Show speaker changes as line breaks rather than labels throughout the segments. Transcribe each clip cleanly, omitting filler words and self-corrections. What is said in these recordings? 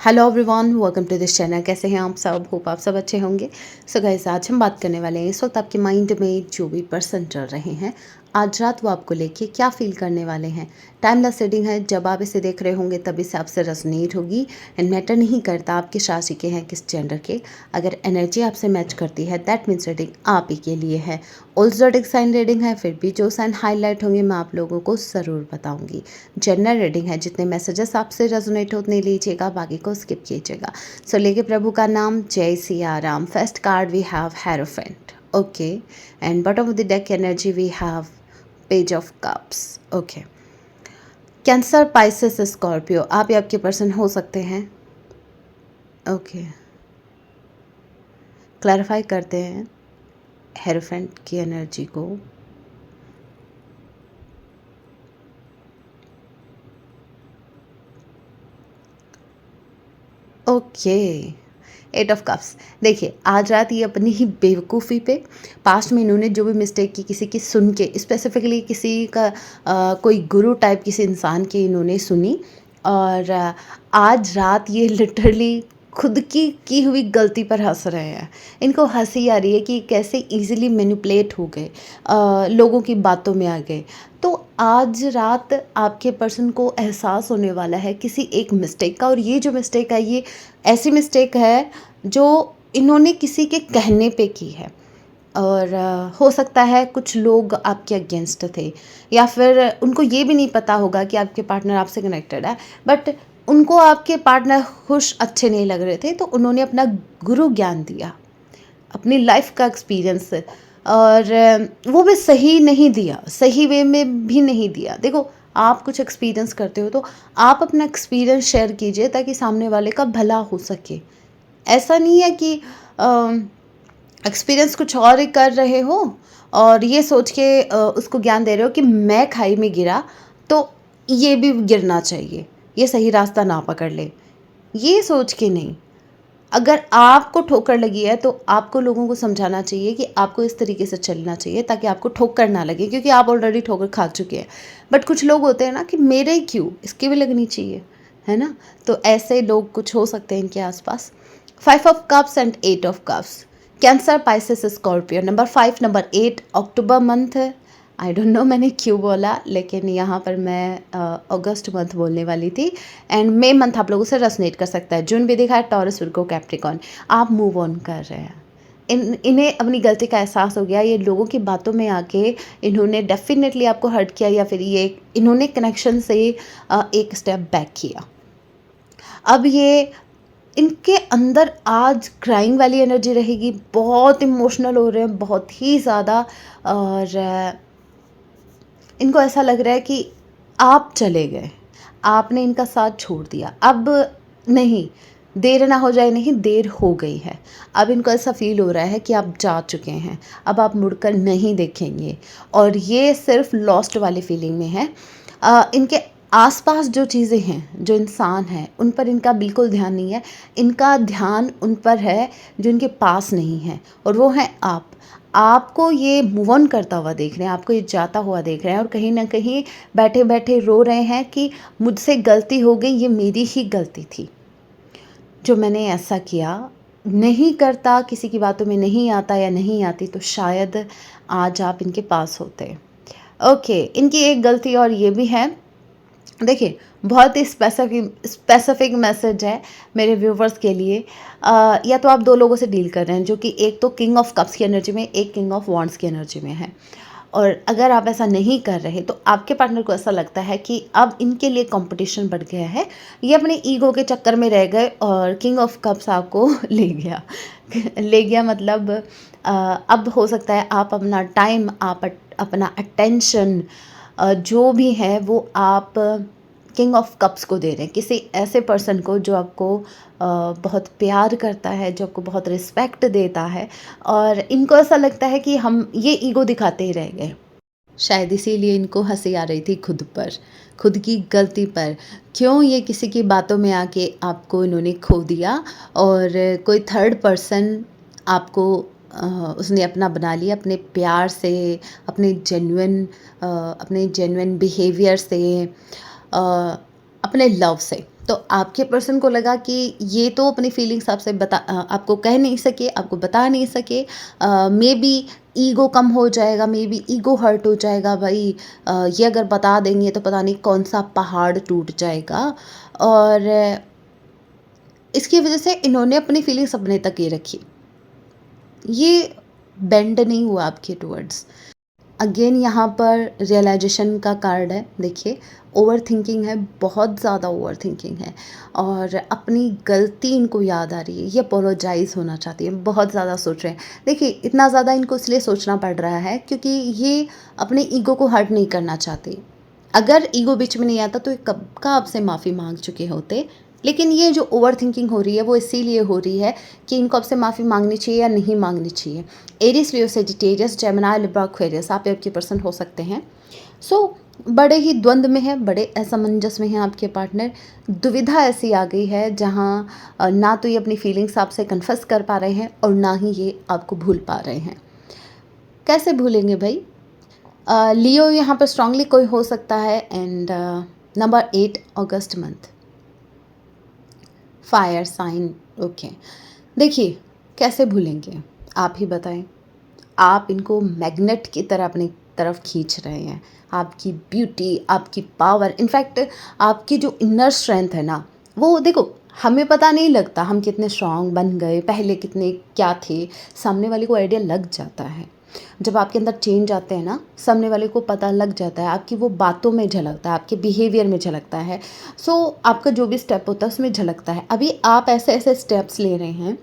Hello everyone, welcome to this channel. कैसे हैं आप सब? होप आप सब अच्छे होंगे। सो गाइस, आज हम बात करने वाले हैं इस वक्त आपके माइंड में जो भी पर्सन चल रहे हैं, आज रात वो आपको लेके क्या फील करने वाले हैं। टाइमलेस रीडिंग है, जब आप इसे देख रहे होंगे तभी से आपसे रेजोनेट होगी। एंड मैटर नहीं करता आप किस राशि के हैं, किस जेंडर के। अगर एनर्जी आपसे मैच करती है दैट मीन्स रीडिंग आप ही के लिए है। ऑल ज़ोडिक साइन रीडिंग है, फिर भी जो साइन हाईलाइट होंगे मैं आप लोगों को ज़रूर बताऊंगी। जनरल रीडिंग है, जितने मैसेजेस आपसे रेजोनेट होने लीजिएगा, बाकी को स्किप कीजिएगा। सो लेके प्रभु का नाम, जय Siya Ram. First card we have hierophant, okay. And bottom of the deck energy we have page of cups, okay. Cancer, Pisces, Scorpio, आप या आपके पर्सन हो सकते हैं, ओके। क्लैरिफाई करते हैं हेरोफेंट की एनर्जी को। Okay, eight of cups. देखिए, आज रात ये अपनी ही बेवकूफ़ी पे, पास्ट में इन्होंने जो भी मिस्टेक की किसी की सुन के, स्पेसिफिकली किसी का कोई गुरु टाइप किसी इंसान की इन्होंने सुनी, और आज रात ये लिटरली खुद की हुई गलती पर हंस रहे हैं। इनको हंसी आ रही है कि कैसे इजीली मैनिपुलेट हो गए, लोगों की बातों में आ गए। तो आज रात आपके पर्सन को एहसास होने वाला है किसी एक मिस्टेक का, और ये जो मिस्टेक है ये ऐसी मिस्टेक है जो इन्होंने किसी के कहने पे की है। और हो सकता है कुछ लोग आपके अगेंस्ट थे, या फिर उनको ये भी नहीं पता होगा कि आपके पार्टनर आपसे कनेक्टेड है, बट उनको आपके पार्टनर खुश अच्छे नहीं लग रहे थे, तो उन्होंने अपना गुरु ज्ञान दिया, अपनी लाइफ का एक्सपीरियंस, और वो भी सही नहीं दिया, सही वे में भी नहीं दिया। देखो, आप कुछ एक्सपीरियंस करते हो तो आप अपना एक्सपीरियंस शेयर कीजिए ताकि सामने वाले का भला हो सके। ऐसा नहीं है कि एक्सपीरियंस कुछ और ही कर रहे हो और ये सोच के उसको ज्ञान दे रहे हो कि मैं खाई में गिरा तो ये भी गिरना चाहिए, ये सही रास्ता ना पकड़ ले, ये सोच के नहीं। अगर आपको ठोकर लगी है तो आपको लोगों को समझाना चाहिए कि आपको इस तरीके से चलना चाहिए ताकि आपको ठोकर ना लगे, क्योंकि आप ऑलरेडी ठोकर खा चुके हैं। बट कुछ लोग होते हैं ना कि मेरे ही क्यों, इसकी भी लगनी चाहिए, है ना। तो ऐसे लोग कुछ हो सकते हैं इनके आसपास। 5 of cups and 8 of cups. Cancer, Pisces, Scorpio. Number 5, number 8 October month है। आई डोंट नो मैंने क्यों बोला, लेकिन यहाँ पर मैं अगस्त मंथ बोलने वाली थी। एंड मई मंथ आप लोगों से रेजोनेट कर सकता है। जून भी दिखा है, टॉरस, विर्गो, कैप्रिकॉर्न। आप मूव ऑन कर रहे हैं। इन्हें अपनी गलती का एहसास हो गया। ये लोगों की बातों में आके इन्होंने डेफिनेटली आपको हर्ट किया, या फिर ये इन्होंने कनेक्शन से एक स्टेप बैक किया। अब ये इनके अंदर आज क्राइंग वाली एनर्जी रहेगी, बहुत इमोशनल हो रहे हैं, बहुत ही ज़्यादा। और इनको ऐसा लग रहा है कि आप चले गए, आपने इनका साथ छोड़ दिया, अब नहीं, देर ना हो जाए, नहीं देर हो गई है। अब इनको ऐसा फील हो रहा है कि आप जा चुके हैं, अब आप मुड़कर नहीं देखेंगे, और ये सिर्फ लॉस्ट वाली फीलिंग में है। इनके आसपास जो चीज़ें हैं, जो इंसान हैं, उन पर इनका बिल्कुल ध्यान नहीं है। इनका ध्यान उन पर है जो इनके पास नहीं है, और वो हैं आप। आपको ये मूव ऑन करता हुआ देख रहे हैं, आपको ये जाता हुआ देख रहे हैं, और कहीं ना कहीं बैठे बैठे रो रहे हैं कि मुझसे गलती हो गई, ये मेरी ही गलती थी जो मैंने ऐसा किया। नहीं करता, किसी की बातों में नहीं आता या नहीं आती, तो शायद आज आप इनके पास होते। ओके, इनकी एक गलती और ये भी है। देखिए, बहुत ही स्पेसिफिक मैसेज है मेरे व्यूवर्स के लिए। या तो आप दो लोगों से डील कर रहे हैं, जो कि एक तो किंग ऑफ कप्स की एनर्जी में, एक किंग ऑफ वॉन्ड्स की एनर्जी में है। और अगर आप ऐसा नहीं कर रहे तो आपके पार्टनर को ऐसा लगता है कि अब इनके लिए कंपटीशन बढ़ गया है, ये अपने ईगो के चक्कर में रह गए और किंग ऑफ कप्स आपको ले गया। ले गया मतलब अब हो सकता है आप अपना टाइम, आप अपना अटेंशन, जो भी है वो आप किंग ऑफ कप्स को दे रहे हैं, किसी ऐसे पर्सन को जो आपको बहुत प्यार करता है, जो आपको बहुत रिस्पेक्ट देता है। और इनको ऐसा लगता है कि हम ये ईगो दिखाते ही रह गए। शायद इसीलिए इनको हंसी आ रही थी खुद पर, खुद की गलती पर। क्यों ये किसी की बातों में आके आपको इन्होंने खो दिया, और कोई थर्ड पर्सन आपको उसने अपना बना लिया, अपने प्यार से, अपने जेन्युइन बिहेवियर से, अपने लव से। तो आपके पर्सन को लगा कि ये तो अपनी फीलिंग्स आपको कह नहीं सके, आपको बता नहीं सके। मे बी ईगो कम हो जाएगा, मे बी ईगो हर्ट हो जाएगा भाई। ये अगर बता देंगे तो पता नहीं कौन सा पहाड़ टूट जाएगा। और इसकी वजह से इन्होंने अपनी फीलिंग्स अपने तक ही रखी। ये बेंड नहीं हुआ आपके टुवर्ड्स। अगेन यहाँ पर रियलाइजेशन का कार्ड है। देखिए, ओवर थिंकिंग है, बहुत ज़्यादा ओवर थिंकिंग है और अपनी गलती इनको याद आ रही है। ये अपोलोजाइज़ होना चाहती है, बहुत ज़्यादा सोच रहे हैं। देखिए, इतना ज़्यादा इनको इसलिए सोचना पड़ रहा है क्योंकि ये अपने ईगो को हर्ट नहीं करना चाहते। अगर ईगो बीच में नहीं आता तो ये कब का आपसे माफ़ी मांग चुके होते। लेकिन ये जो ओवर थिंकिंग हो रही है वो इसीलिए हो रही है कि इनको आपसे माफ़ी मांगनी चाहिए या नहीं मांगनी चाहिए। एरिस, लियो, सेजिटेरियस, जेमिनी, लिब्रा, एक्वेरियस आप आपके पर्सन हो सकते हैं। बड़े ही द्वंद्व में है, बड़े असमंजस में है आपके पार्टनर। दुविधा ऐसी आ गई है जहाँ ना तो ये अपनी फीलिंग्स आपसे कन्फेस कर पा रहे हैं और ना ही ये आपको भूल पा रहे हैं। कैसे भूलेंगे भाई? लियो यहाँ पर स्ट्रांगली कोई हो सकता है। And number 8 August month, fire sign. Okay, देखिए कैसे भूलेंगे, आप ही बताएं। आप इनको मैग्नेट की तरह अपनी तरफ खींच रहे हैं। आपकी ब्यूटी, आपकी पावर, इनफैक्ट आपकी जो इनर स्ट्रेंथ है ना, वो देखो, हमें पता नहीं लगता हम कितने स्ट्रांग बन गए, पहले कितने क्या थे। सामने वाले को आइडिया लग जाता है। जब आपके अंदर चेंज आते हैं ना, सामने वाले को पता लग जाता है। आपकी वो बातों में झलकता है, आपके बिहेवियर में झलकता है। आपका जो भी स्टेप होता है उसमें झलकता है। अभी आप ऐसे ऐसे स्टेप्स ले रहे हैं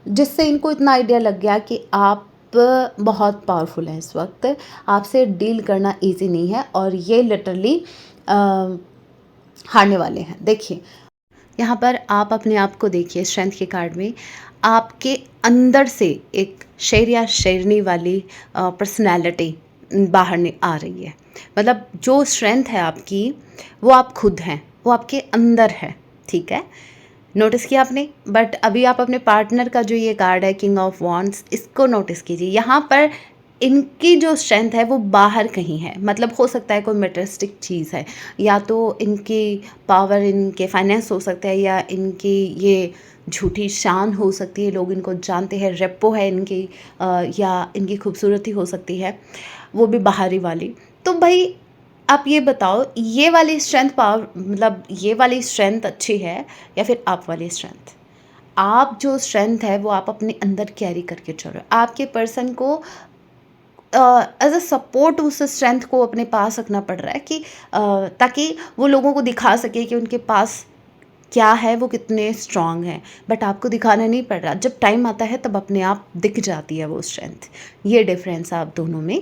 जिससे इनको इतना आइडिया लग गया कि आप बहुत पावरफुल हैं इस वक्त। आपसे डील करना इजी नहीं है और ये लिटरली हारने वाले हैं। देखिए, यहाँ पर आप अपने आप को देखिए, स्ट्रेंथ के कार्ड में आपके अंदर से एक शेर या शेरनी वाली पर्सनैलिटी बाहर आ रही है। मतलब जो स्ट्रेंथ है आपकी, वो आप खुद हैं, वो आपके अंदर है। ठीक है, नोटिस किया आपने? बट अभी आप अपने पार्टनर का जो ये कार्ड है, किंग ऑफ वॉन्ड्स, इसको नोटिस कीजिए। यहाँ पर इनकी जो स्ट्रेंथ है वो बाहर कहीं है। मतलब हो सकता है कोई मटेरियलिस्टिक चीज़ है, या तो इनकी पावर, इनके फाइनेंस हो सकता है, या इनकी ये झूठी शान हो सकती है, लोग इनको जानते हैं, रेपो है इनकी, या इनकी खूबसूरती हो सकती है, वो भी बाहरी वाली। तो भाई आप ये बताओ, ये वाली स्ट्रेंथ पावर, मतलब ये वाली स्ट्रेंथ अच्छी है या फिर आप वाली स्ट्रेंथ? आप जो स्ट्रेंथ है वो आप अपने अंदर कैरी करके चल रहे हो। आपके पर्सन को एज अ सपोर्ट उस स्ट्रेंथ को अपने पास रखना पड़ रहा है कि ताकि वो लोगों को दिखा सके कि उनके पास क्या है, वो कितने स्ट्रांग हैं। बट आपको दिखाना नहीं पड़ रहा। जब टाइम आता है तब अपने आप दिख जाती है वो स्ट्रेंथ। ये डिफरेंस है आप दोनों में।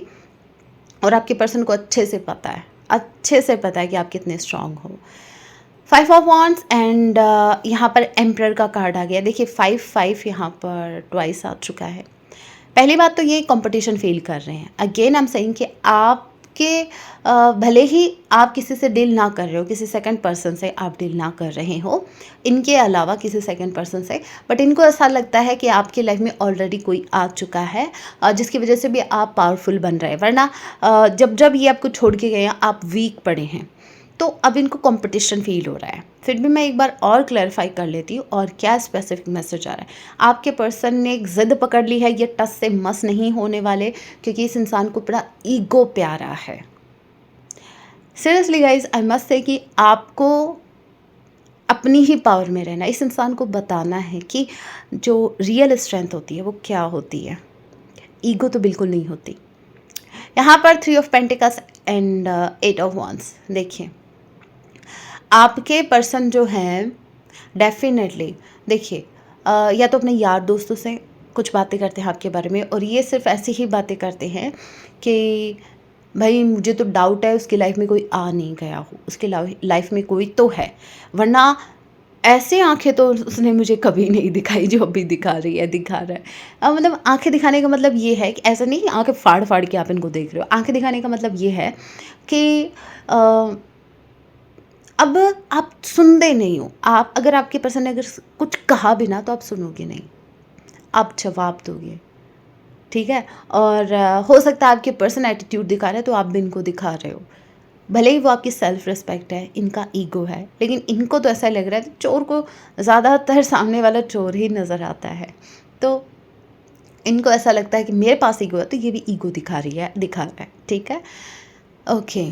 और आपके पर्सन को अच्छे से पता है, अच्छे से पता है कि आप कितने स्ट्रांग हो। 5 ऑफ वॉन्ड्स एंड यहाँ पर एम्परर का कार्ड आ गया। देखिए 5 यहाँ पर ट्वाइस आ चुका है। पहली बात तो ये कंपटीशन फील कर रहे हैं। अगेन आई एम सेइंग कि आपके भले ही आप किसी से डील ना कर रहे हो, किसी सेकंड पर्सन से आप डील ना कर रहे हो, इनके अलावा किसी सेकंड पर्सन से, बट इनको ऐसा लगता है कि आपकी लाइफ में ऑलरेडी कोई आ चुका है जिसकी वजह से भी आप पावरफुल बन रहे हैं। वरना जब जब ये आपको छोड़ के गए हैं आप वीक पड़े हैं। तो अब इनको कंपटीशन फील हो रहा है। फिर भी मैं एक बार और क्लैरिफाई कर लेती हूँ और क्या स्पेसिफिक मैसेज आ रहा है। आपके पर्सन ने एक ज़िद पकड़ ली है, ये टस से मस नहीं होने वाले, क्योंकि इस इंसान को बड़ा ईगो प्यारा है। Seriously guys, I must say कि आपको अपनी ही पावर में रहना, इस इंसान को बताना है कि जो रियल स्ट्रेंथ होती है वो क्या होती है। ईगो तो बिल्कुल नहीं होती। यहाँ पर 3 of pentacles and 8 of wands. देखिए, आपके पर्सन जो हैं डेफिनेटली, देखिए या तो अपने यार दोस्तों से कुछ बातें करते हैं आपके बारे में, और ये सिर्फ ऐसी ही बातें करते हैं कि भाई मुझे तो डाउट है उसकी लाइफ में कोई आ नहीं गया हो, उसके लाइफ में कोई तो है, वरना ऐसे आंखें तो उसने मुझे कभी नहीं दिखाई जो अभी दिखा रहा है। मतलब आंखें दिखाने का मतलब ये है कि ऐसा नहीं कि आंखें फाड़ फाड़ के आप इनको देख रहे हो। आंखें दिखाने का मतलब ये है कि अब आप सुनते नहीं हो। आप अगर आपके पर्सन ने अगर कुछ कहा भी ना तो आप सुनोगे नहीं, आप जवाब दोगे। ठीक है, और हो सकता है आपके पर्सन एटीट्यूड दिखा रहे हैं तो आप भी इनको दिखा रहे हो, भले ही वो आपकी सेल्फ रिस्पेक्ट है, इनका ईगो है, लेकिन इनको तो ऐसा लग रहा है चोर को ज़्यादातर सामने वाला चोर ही नज़र आता है। तो इनको ऐसा लगता है कि मेरे पास ईगो है तो ये भी ईगो दिखा रहा है, ठीक है। ओके,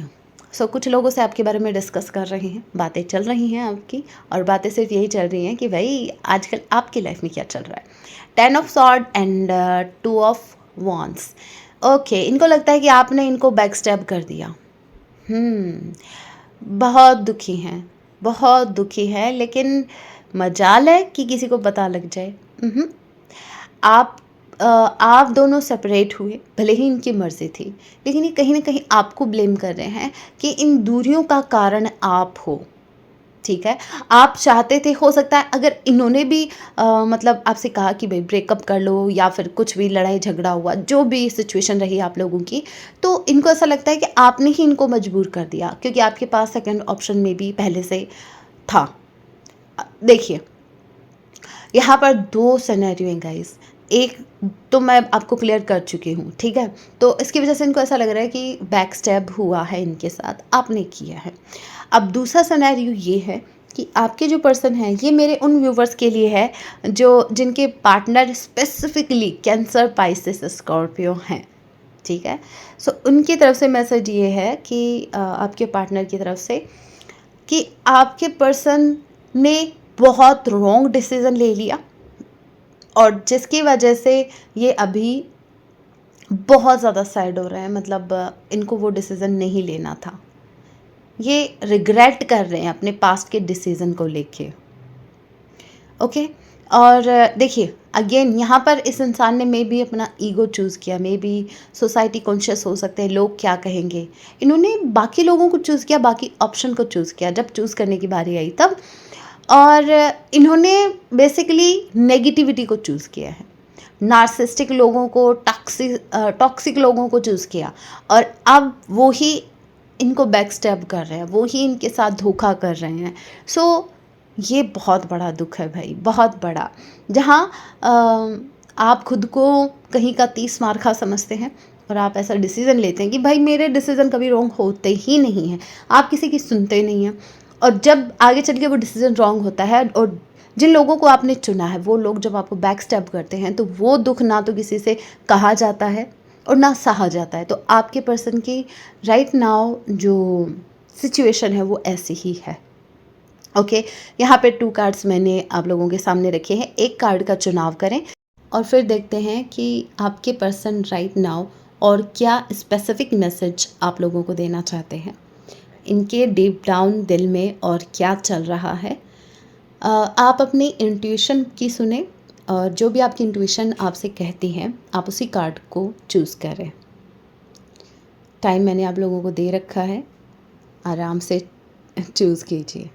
सो कुछ लोगों से आपके बारे में डिस्कस कर रहे हैं, बातें चल रही हैं आपकी, और बातें सिर्फ यही चल रही हैं कि भाई आजकल आपकी लाइफ में क्या चल रहा है। 10 of sword and 2 of wands. Okay, इनको लगता है कि आपने इनको बैक स्टैब कर दिया। बहुत दुखी हैं, बहुत दुखी हैं, लेकिन मजाल है कि किसी को पता लग जाए। आप आप दोनों सेपरेट हुए, भले ही इनकी मर्ज़ी थी, लेकिन ये कहीं न कहीं आपको ब्लेम कर रहे हैं कि इन दूरियों का कारण आप हो, ठीक है। आप चाहते थे, हो सकता है अगर इन्होंने भी मतलब आपसे कहा कि भई ब्रेकअप कर लो, या फिर कुछ भी लड़ाई झगड़ा हुआ, जो भी सिचुएशन रही आप लोगों की, तो इनको ऐसा लगता है कि आपने ही इनको मजबूर कर दिया, क्योंकि आपके पास सेकंड ऑप्शन में भी पहले से था। देखिए, यहाँ पर 2 सिनेरियो हैं गाइस। एक तो मैं आपको क्लियर कर चुकी हूँ, ठीक है। तो इसकी वजह से इनको ऐसा लग रहा है कि बैक स्टैब हुआ है इनके साथ, आपने किया है। अब दूसरा सिनेरियो ये है कि आपके जो पर्सन हैं, ये मेरे उन व्यूवर्स के लिए है जो जिनके partner specifically cancer, Pisces, Scorpio हैं, ठीक है। सो उनकी तरफ से मैसेज ये है कि आपके पार्टनर की तरफ से कि आपके पर्सन ने बहुत रॉन्ग डिसीज़न ले लिया, और जिसकी वजह से ये अभी बहुत ज़्यादा सैड हो रहे हैं। मतलब इनको वो डिसीज़न नहीं लेना था, ये रिग्रेट कर रहे हैं अपने पास्ट के डिसीज़न को लेके। ओके, और देखिए अगेन यहाँ पर इस इंसान ने मे बी अपना ईगो चूज़ किया, मे बी सोसाइटी कॉन्शियस हो सकते हैं, लोग क्या कहेंगे, इन्होंने बाकी लोगों को चूज़ किया, बाकी ऑप्शन को चूज़ किया जब चूज़ करने की बारी आई तब, और इन्होंने बेसिकली नेगेटिविटी को चूज़ किया है, नार्सिस्टिक लोगों को, टॉक्सिक लोगों को चूज़ किया, और अब वो ही इनको बैक स्टैब कर रहे हैं, वो ही इनके साथ धोखा कर रहे हैं। सो ये बहुत बड़ा दुख है भाई, बहुत बड़ा। जहाँ आप खुद को कहीं का 30 मार खा समझते हैं, और आप ऐसा डिसीज़न लेते हैं कि भाई मेरे डिसीज़न कभी रॉन्ग होते ही नहीं हैं, आप किसी की सुनते नहीं हैं, और जब आगे चल के वो डिसीज़न रॉन्ग होता है, और जिन लोगों को आपने चुना है वो लोग जब आपको बैक स्टैब करते हैं, तो वो दुख ना तो किसी से कहा जाता है और ना सहा जाता है। तो आपके पर्सन की राइट नाउ जो सिचुएशन है वो ऐसी ही है। ओके, यहाँ पे 2 कार्ड्स मैंने आप लोगों के सामने रखे हैं, एक कार्ड का चुनाव करें और फिर देखते हैं कि आपके पर्सन राइट नाउ और क्या स्पेसिफिक मैसेज आप लोगों को देना चाहते हैं, इनके डीप डाउन दिल में और क्या चल रहा है। आप अपनी इंट्यूशन की सुने, और जो भी आपकी इंट्यूशन आपसे कहती है आप उसी कार्ड को चूज़ करें। टाइम मैंने आप लोगों को दे रखा है, आराम से चूज़ कीजिए।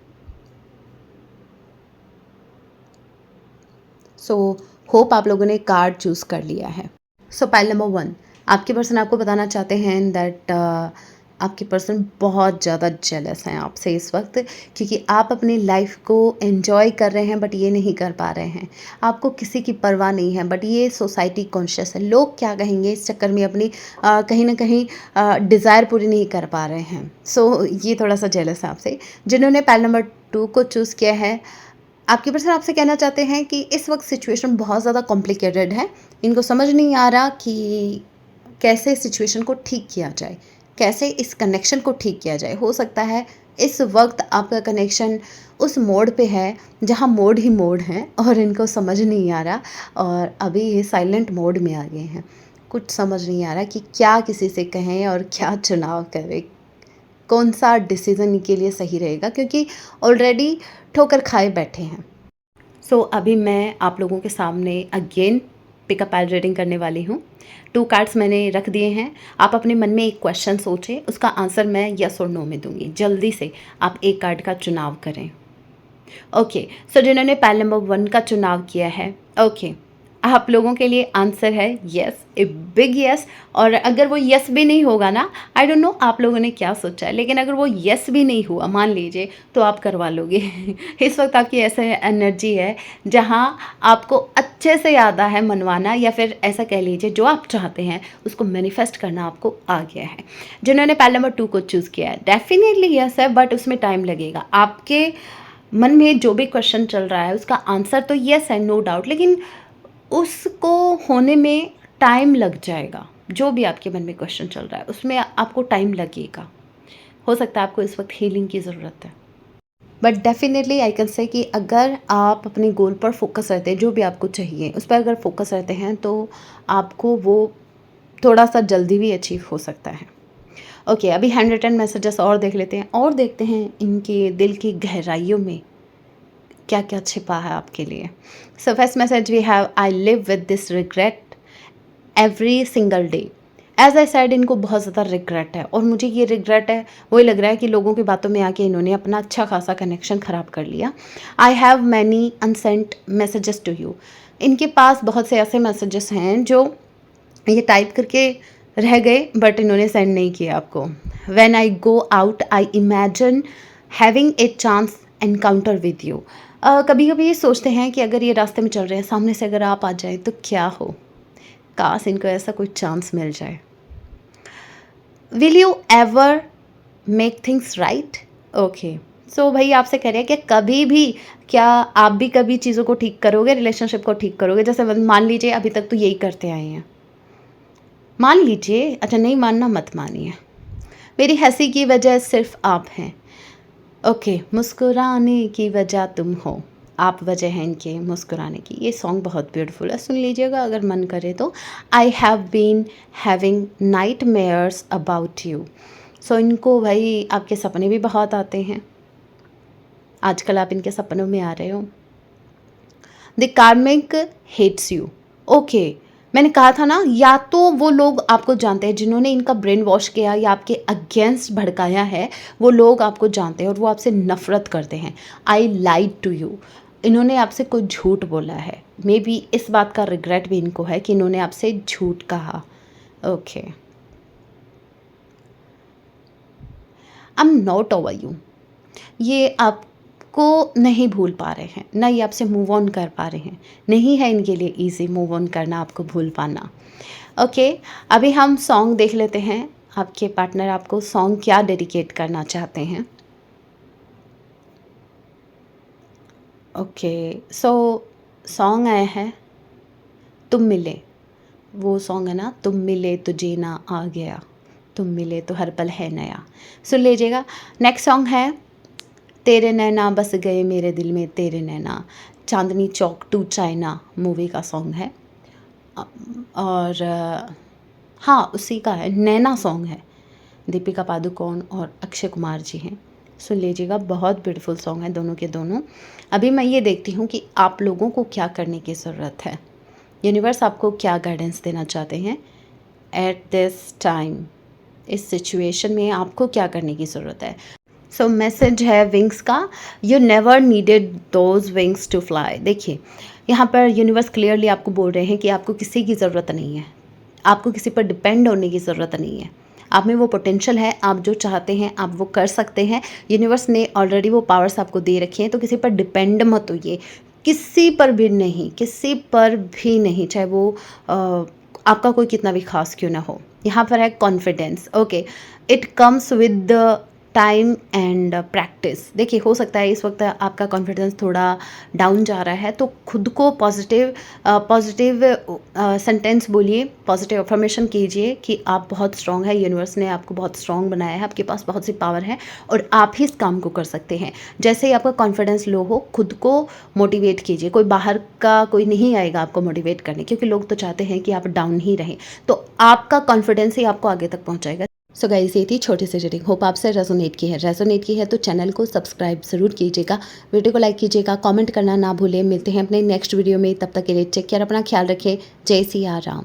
सो होप आप लोगों ने कार्ड चूज़ कर लिया है। सो पाइल नंबर 1, आपके पर्सन आपको बताना चाहते हैं दैट आपके पर्सन बहुत ज़्यादा जेलस हैं आपसे इस वक्त, क्योंकि आप अपनी लाइफ को एंजॉय कर रहे हैं बट ये नहीं कर पा रहे हैं। आपको किसी की परवाह नहीं है, बट ये सोसाइटी कॉन्शियस है, लोग क्या कहेंगे इस चक्कर में अपनी कहीं ना कहीं डिज़ायर पूरी नहीं कर पा रहे हैं। सो ये थोड़ा सा जेलस है आपसे। जिन्होंने पाइल नंबर 2 को चूज़ किया है, आपके पर्सन आपसे कहना चाहते हैं कि इस वक्त सिचुएशन बहुत ज़्यादा कॉम्प्लिकेटेड है, इनको समझ नहीं आ रहा कि कैसे सिचुएशन को ठीक किया जाए, कैसे इस कनेक्शन को ठीक किया जाए। हो सकता है इस वक्त आपका कनेक्शन उस मोड पे है जहाँ मोड ही मोड है, और इनको समझ नहीं आ रहा, और अभी ये साइलेंट मोड में आ गए हैं। कुछ समझ नहीं आ रहा कि क्या किसी से कहें और क्या चुनाव करें, कौन सा डिसीज़न के लिए सही रहेगा, क्योंकि ऑलरेडी ठोकर खाए बैठे हैं। सो अभी मैं आप लोगों के सामने अगेन पिकअप एड रीडिंग करने वाली हूँ। 2 कार्ड्स मैंने रख दिए हैं। आप अपने मन में एक क्वेश्चन सोचें, उसका आंसर मैं यस और नो में दूंगी। जल्दी से आप एक कार्ड का चुनाव करें। ओके, सो जिन्होंने पाइल नंबर 1 का चुनाव किया है, ओके, आप लोगों के लिए आंसर है येस, ए बिग येस। और अगर वो येस भी नहीं होगा ना, आई डोंट नो आप लोगों ने क्या सोचा है, लेकिन अगर वो येस भी नहीं हुआ मान लीजिए, तो आप करवा लोगे। इस वक्त आपकी ऐसे एनर्जी है जहाँ आपको अच्छे से आता है मनवाना, या फिर ऐसा कह लीजिए जो आप चाहते हैं उसको मैनिफेस्ट करना आपको आ गया है। जिन्होंने पैल नंबर 2 को चूज़ किया है, डेफिनेटली यस है, बट उसमें टाइम लगेगा। आपके मन में जो भी क्वेश्चन चल रहा है उसका आंसर तो यस है, नो डाउट, लेकिन उसको होने में टाइम लग जाएगा। जो भी आपके मन में क्वेश्चन चल रहा है उसमें आपको टाइम लगेगा। हो सकता है आपको इस वक्त हीलिंग की ज़रूरत है, but definitely I can say कि अगर आप अपने गोल पर फोकस रहते हैं, जो भी आपको चाहिए उस पर अगर फोकस रहते हैं, तो आपको वो थोड़ा सा जल्दी भी अचीव हो सकता है। ओके, अभी हैंड रिटन मैसेजेस और देख लेते हैं, और देखते हैं इनके दिल की गहराइयों में क्या क्या छिपा है आपके लिए। So first message we have, I live with this regret every single day. As I said, इनको बहुत ज़्यादा रिग्रेट है, और मुझे ये रिग्रेट है, वही लग रहा है कि लोगों की बातों में आके इन्होंने अपना अच्छा खासा कनेक्शन ख़राब कर लिया। I have many unsent messages to you. इनके पास बहुत से ऐसे मैसेजेस हैं जो ये टाइप करके रह गए, बट इन्होंने सेंड नहीं किया आपको। When I go out I imagine having a chance encounter with you. कभी कभी ये सोचते हैं कि अगर ये रास्ते में चल रहे हैं, सामने से अगर आप आ जाए तो क्या हो, काश इनको ऐसा कोई चांस मिल जाए। Will you ever make things right. Okay, so भाई आपसे कह रहे हैं कि कभी भी, क्या आप भी कभी चीज़ों को ठीक करोगे, रिलेशनशिप को ठीक करोगे। जैसे मान लीजिए अभी तक तो यही करते आए हैं, मान लीजिए, अच्छा नहीं मानना मत मानिए, मेरी हंसी की वजह सिर्फ आप हैं। ओके, मुस्कुराने की वजह तुम हो, आप वजह हैं इनके मुस्कुराने की। ये सॉन्ग बहुत ब्यूटीफुल है, सुन लीजिएगा अगर मन करे तो। I have been having nightmares about you. So इनको भाई आपके सपने भी बहुत आते हैं, आजकल आप इनके सपनों में आ रहे हो। द कार्मिक हेट्स यू। ओके, मैंने कहा था ना, या तो वो लोग आपको जानते हैं जिन्होंने इनका ब्रेन वॉश किया या आपके अगेंस्ट भड़काया है, वो लोग आपको जानते हैं और वो आपसे नफ़रत करते हैं। आई लाइड टू यू। इन्होंने आपसे कोई झूठ बोला है, मे बी इस बात का रिग्रेट भी इनको है कि इन्होंने आपसे झूठ कहा। Okay, I am not over you. ये आपको नहीं भूल पा रहे हैं, ना ये आपसे मूव ऑन कर पा रहे हैं। नहीं है इनके लिए ईजी मूव ऑन करना, आपको भूल पाना। ओके, अभी हम सॉन्ग देख लेते हैं। आपके पार्टनर आपको सॉन्ग क्या डेडिकेट करना चाहते हैं। ओके, सो सॉन्ग आया है तुम मिले। वो सॉन्ग है ना, तुम मिले तो जीना आ गया, तुम मिले तो हर पल है नया। सुन लीजिएगा। नेक्स्ट सॉन्ग है तेरे नैना बस गए मेरे दिल में तेरे नैना। Chandni Chowk to China movie का सॉन्ग है। और हाँ, उसी का है, नैना सॉन्ग है। दीपिका पादुकोण और अक्षय कुमार जी हैं। सुन लीजिएगा, बहुत ब्यूटीफुल सॉन्ग है दोनों के दोनों। अभी मैं ये देखती हूँ कि आप लोगों को क्या करने की ज़रूरत है, यूनिवर्स आपको क्या गाइडेंस देना चाहते हैं एट दिस टाइम। इस सिचुएशन में आपको क्या करने की ज़रूरत है। सो मैसेज है विंग्स का, you never needed those wings to fly. देखिए, यहाँ पर यूनिवर्स क्लियरली आपको बोल रहे हैं कि आपको किसी की ज़रूरत नहीं है, आपको किसी पर डिपेंड होने की ज़रूरत नहीं है। आप में वो पोटेंशियल है, आप जो चाहते हैं आप वो कर सकते हैं। यूनिवर्स ने ऑलरेडी वो पावर्स आपको दे रखी हैं, तो किसी पर डिपेंड मत होइए, किसी पर भी नहीं, किसी पर भी नहीं, चाहे वो आपका कोई कितना भी खास क्यों ना हो। यहाँ पर है confidence. Okay, it comes with the time and practice. देखिए, हो सकता है इस वक्त आपका कॉन्फिडेंस थोड़ा डाउन जा रहा है, तो खुद को पॉजिटिव सेंटेंस बोलिए, पॉजिटिव अफर्मेशन कीजिए कि आप बहुत स्ट्रांग है, यूनिवर्स ने आपको बहुत स्ट्रांग बनाया है, आपके पास बहुत सी पावर है और आप ही इस काम को कर सकते हैं। जैसे ही आपका कॉन्फिडेंस लो हो, खुद को मोटिवेट कीजिए। कोई बाहर का कोई नहीं आएगा आपको मोटिवेट करने, क्योंकि लोग तो चाहते हैं कि आप डाउन ही रहें, तो आपका कॉन्फिडेंस ही आपको आगे तक पहुँचाएगा। सो गाइस, ये थी छोटी सी रीडिंग, होप आपसे रेजोनेट की है तो चैनल को सब्सक्राइब ज़रूर कीजिएगा, वीडियो को लाइक कीजिएगा, कमेंट करना ना भूलें। मिलते हैं अपने नेक्स्ट वीडियो में, तब तक के लिए टेक केयर, अपना ख्याल रखें। जय सिया राम।